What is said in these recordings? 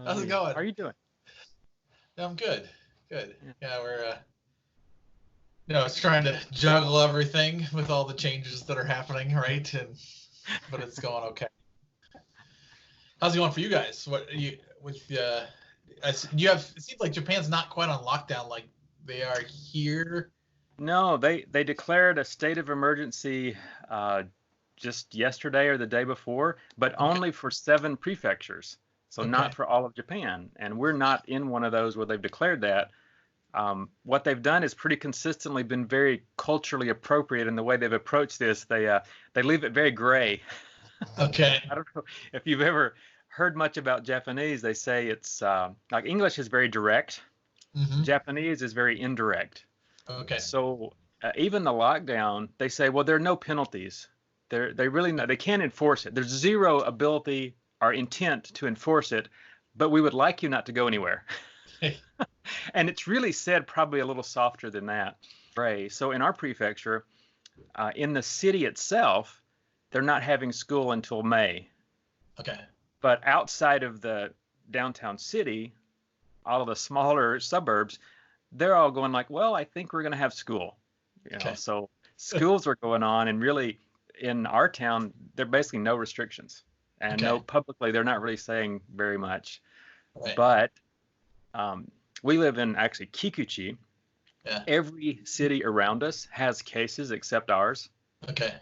How's it How going? are you doing? I'm good. Good. Yeah. Yeah, we're it's trying to juggle everything with all the changes that are happening, right? But it's going okay. How's it going for you guys? What you with you have? It seems like Japan's not quite on lockdown like they are here. No, they declared a state of emergency uh, just yesterday or the day before, but Okay. only for 7 prefectures. So not Okay. for all of Japan. And we're not in one of those where they've declared that. What they've done is pretty consistently been very culturally appropriate in the way they've approached this. They leave it very gray. Okay. I don't know if you've ever heard much about Japanese. They say it's like English is very direct. Hmm. Japanese is very indirect. Okay. So even the lockdown, they say, well, there are no penalties. They really not, they can't enforce it. There's zero ability or intent to enforce it, but we would like you not to go anywhere. And it's really said probably a little softer than that. Right. So in our prefecture, in the city itself, they're not having school until May. Okay. But outside of the downtown city, all of the smaller suburbs, they're all going like, well, I think we're going to have school. Okay. So schools are going on, and really in our town, there are basically no restrictions, and Okay. no publicly, they're not really saying very much. Right. But um, we live in actually Kikuchi. Yeah. Every city around us has cases except ours. Okay.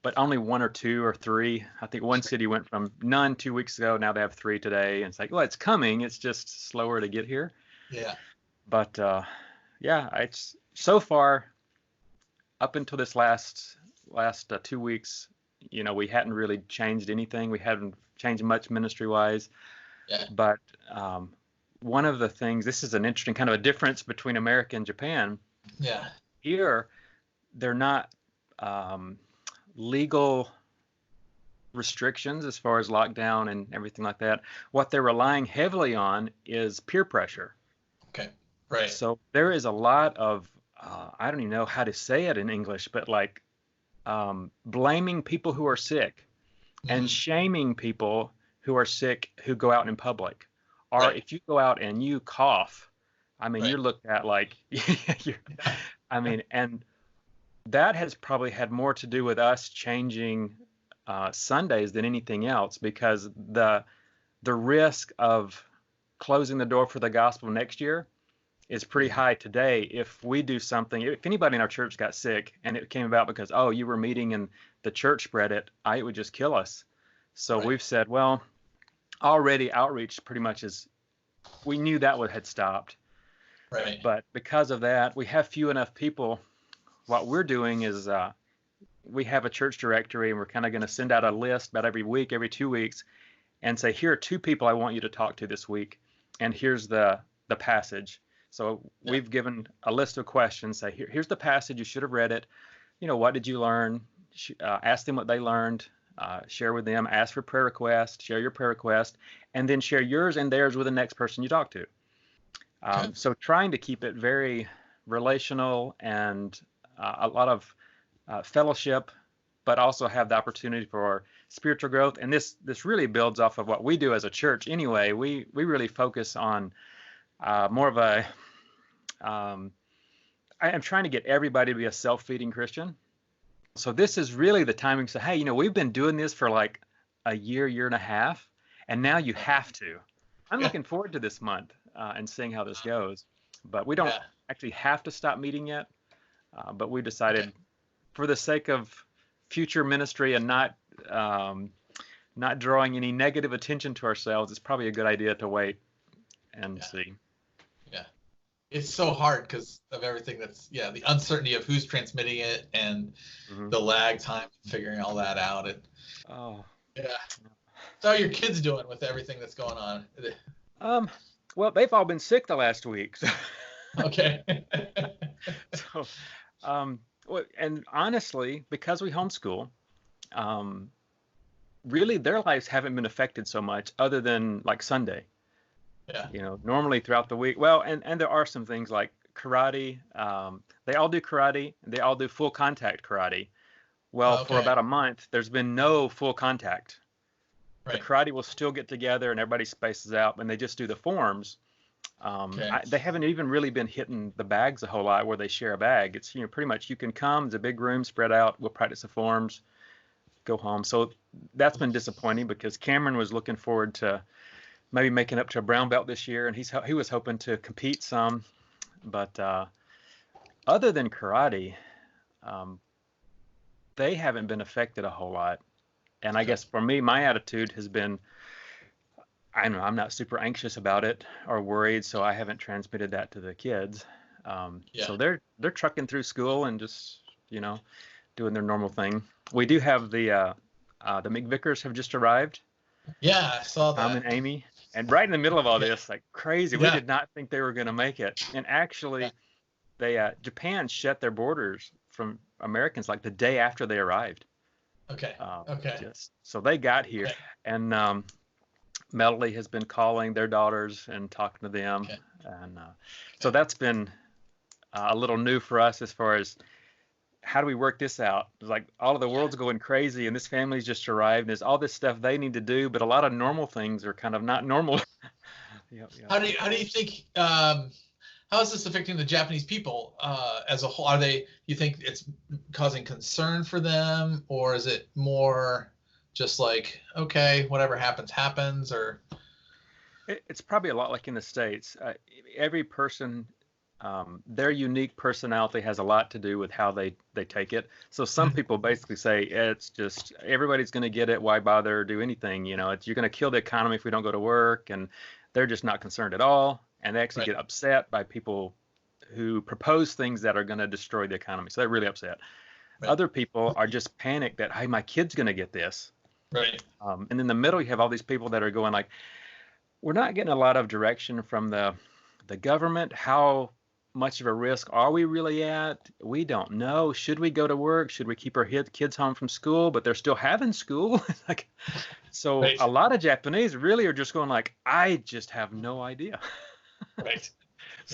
But only one or two or three. I think one city went from none 2 weeks ago. Now they have three today. And it's like, well, it's coming. It's just slower to get here. Yeah. But yeah, it's so far up until this last 2 weeks. We hadn't really changed anything. We hadn't changed much ministry wise. Yeah. But one of the things, this is an interesting kind of a difference between America and Japan. Yeah. Here, they're not legal restrictions as far as lockdown and everything like that. What they're relying heavily on is peer pressure. Okay. Right. So there is a lot of, I don't even know how to say it in English, but like blaming people who are sick and Hmm. shaming people who are sick who go out in public. Or Right. if you go out and you cough, I mean, Right. you're looked at like, you're, Yeah. I mean, and that has probably had more to do with us changing Sundays than anything else, because the risk of closing the door for the gospel next year is pretty Mhm. high today. If we do something, if anybody in our church got sick and it came about because, oh, you were meeting and the church spread it, it would just kill us. So Right. we've said, well, already outreach pretty much is, we knew that would had stopped. Right. But because of that, we have few enough people. What we're doing is we have a church directory, and we're kind of going to send out a list about every week, every 2 weeks, and say, here are 2 people I want you to talk to this week, and here's the passage. So Yeah. we've given a list of questions. Say, here's the passage. You should have read it. What did you learn? Ask them what they learned. Share with them. Ask for prayer requests. Share your prayer request, and then share yours and theirs with the next person you talk to. Okay. So trying to keep it very relational and a lot of fellowship, but also have the opportunity for spiritual growth. And this really builds off of what we do as a church anyway. We really focus on more of a I am trying to get everybody to be a self-feeding Christian. So this is really the timing to say, hey, we've been doing this for like a year and a half, and now you have to. I'm Yeah. looking forward to this month and seeing how this goes. But we don't Yeah. actually have to stop meeting yet. But we Okay. decided, for the sake of future ministry and not drawing any negative attention to ourselves, it's probably a good idea to wait and Yeah. see. Yeah. It's so hard because of everything the uncertainty of who's transmitting it and Hmm. the lag time figuring all that out. Oh, Yeah. So how are your kids doing with everything that's going on? um, well, they've all been sick the last week. Okay. So, and honestly, because we homeschool, um, really their lives haven't been affected so much other than like Sunday. Yeah. Normally throughout the week. Well, and there are some things like karate. They all do karate. And they all do full contact karate. Well, for Okay. about a month, there's been no full contact. The Right. karate will still get together and everybody spaces out, and they just do the forms. Okay. They haven't even really been hitting the bags a whole lot where they share a bag. It's, pretty much you can come, it's a big room spread out, we'll practice the forms, go home. So that's been disappointing because Cameron was looking forward to maybe making up to a brown belt this year, and he was hoping to compete some. But other than karate, um, they haven't been affected a whole lot. And I Okay. guess for me, my attitude has been, I don't know, I'm not super anxious about it or worried, so I haven't transmitted that to the kids. Yeah. So they're trucking through school and just, doing their normal thing. We do have the McVickers have just arrived, Yeah, I saw Tom that. and Amy, and right in the middle of all Yeah. this, like crazy, we Yeah. did not think they were going to make it. And Yeah. actually, Japan shut their borders from Americans like the day after they arrived. Okay. Okay. Just so they got here, Okay. and Melody has been calling their daughters and talking to them, Okay. and so that's been a little new for us as far as how do we work this out. It's like all of the world's going crazy, and this family's just arrived, and there's all this stuff they need to do, but a lot of normal things are kind of not normal. Yep, yep. How do you think how is this affecting the Japanese people as a whole? You think it's causing concern for them, or is it more just like, okay, whatever happens, or It's probably a lot like in the States. Every person, their unique personality has a lot to do with how they take it. So some people basically say it's just everybody's going to get it. Why bother do anything? You're going to kill the economy if we don't go to work, and they're just not concerned at all. And they actually Right. get upset by people who propose things that are going to destroy the economy. So they're really upset. Right. Other people are just panicked that, hey, my kid's going to get this. Right. And in the middle, you have all these people that are going like, we're not getting a lot of direction from the government. How much of a risk are we really at? We don't know. Should we go to work? Should we keep our kids home from school? But they're still having school. So Right. a lot of Japanese really are just going like, I just have no idea. Right.